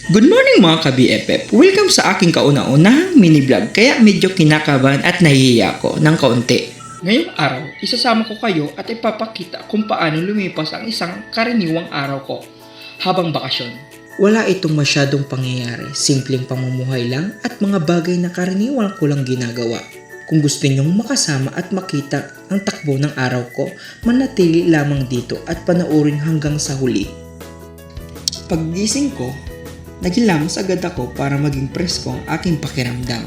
Good morning mga ka-BFF! Welcome sa aking kauna-unahang mini vlog kaya medyo kinakabahan at nahihiya ko ng kaunti. Ngayong araw, isasama ko kayo at ipapakita kung paano lumipas ang isang karaniwang araw ko habang bakasyon. Wala itong masyadong pangyayari, simpleng pamumuhay lang at mga bagay na karaniwang ko lang ginagawa. Kung gusto nyong makasama at makita ang takbo ng araw ko, manatili lamang dito at panoorin hanggang sa huli. Paggising ko, nagilamos agad ako para maging presko ang aking pakiramdam.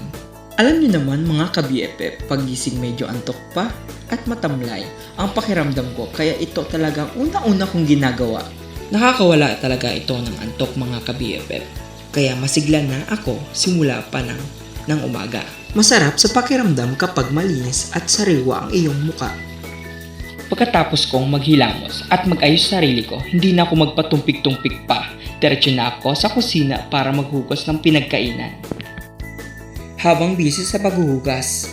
Alam niyo naman mga ka-BFF, paggising medyo antok pa at matamlay ang pakiramdam ko kaya ito talagang una-una kong ginagawa. Nakakawala talaga ito ng antok mga ka-BFF, kaya masigla na ako simula pa ng umaga. Masarap sa pakiramdam kapag malinis at sariwa ang iyong muka. Pagkatapos kong maghilamos at mag-ayos sarili ko, hindi na ako magpatumpik-tumpik pa. Diretso na ako sa kusina para maghugas ng pinagkainan. Habang busy sa paghuhugas,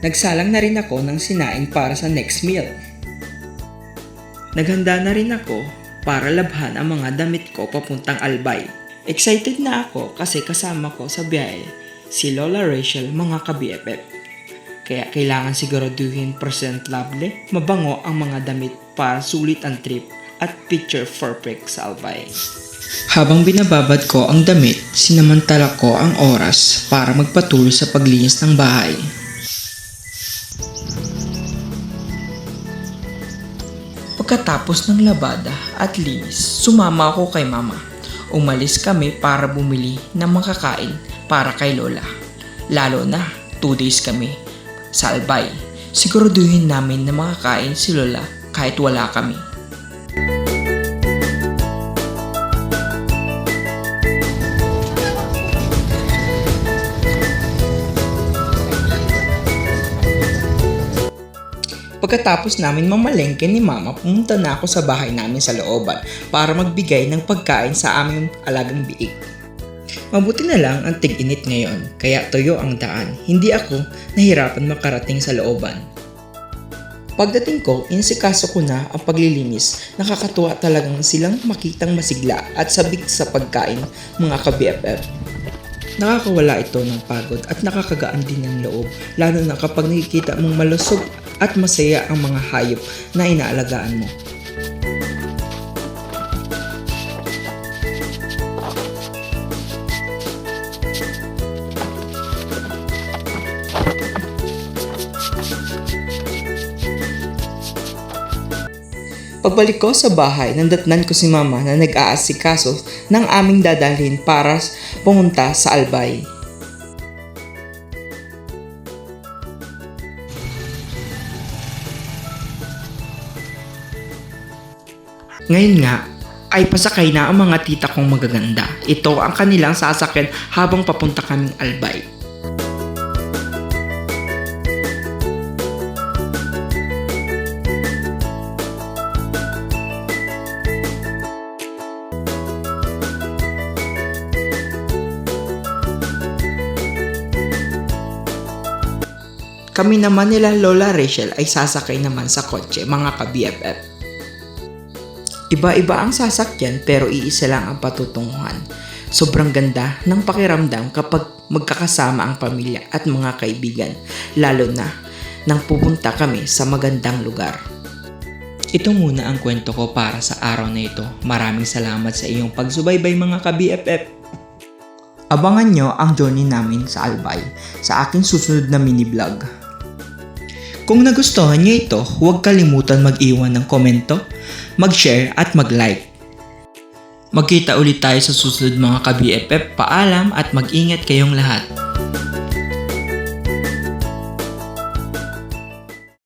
nagsalang na rin ako ng sinaing para sa next meal. Naghanda na rin ako para labhan ang mga damit ko papuntang Albay. Excited na ako kasi kasama ko sa biyahe si Lola Rachel mga ka-BFF. Kaya kailangan siguraduhin present lovely, mabango ang mga damit para sulit ang trip at picture perfect sa Albay. Habang binababad ko ang damit, sinamantala ko ang oras para magpatuloy sa paglinis ng bahay. Pagkatapos ng labada at linis, sumama ako kay mama. Umalis kami para bumili ng makakain para kay Lola. Lalo na 2 days kami sa Albay. Siguraduhin namin na makakain si Lola kahit wala kami. Pagkatapos namin mamalengke ni mama, pumunta na ako sa bahay namin sa looban para magbigay ng pagkain sa aming alagang biik. Mabuti na lang ang tig-init ngayon, kaya tuyo ang daan. Hindi ako nahirapan makarating sa looban. Pagdating ko, insikaso ko na ang paglilinis. Nakakatuwa talagang silang makitang masigla at sabik sa pagkain mga ka-BFF. Nakakawala ito ng pagod at nakakagaan din ng loob, lalo na kapag nakikita mong malusog at masaya ang mga hayop na inaalagaan mo. Pagbalik ko sa bahay, nandatnan ko si mama na nag-aasikaso ng aming dadalhin para pumunta sa Albay. Ngayon nga, ay pasakay na ang mga tita kong magaganda. Ito ang kanilang sasakyan habang papunta kaming Albay. Kami naman nila Lola Rachel ay sasakay naman sa kotse mga ka-BFF. Iba-iba ang sasakyan pero iisa lang ang patutunguhan. Sobrang ganda ng pakiramdam kapag magkakasama ang pamilya at mga kaibigan, lalo na nang pupunta kami sa magandang lugar. Ito muna ang kwento ko para sa araw na ito. Maraming salamat sa iyong pagsubaybay mga ka-BFF. Abangan nyo ang journey namin sa Albay sa aking susunod na mini vlog. Kung nagustuhan nyo ito, huwag kalimutan mag-iwan ng komento, mag-share at mag-like. Magkita ulit tayo sa susunod mga ka-BFF. Paalam at mag-ingat kayong lahat.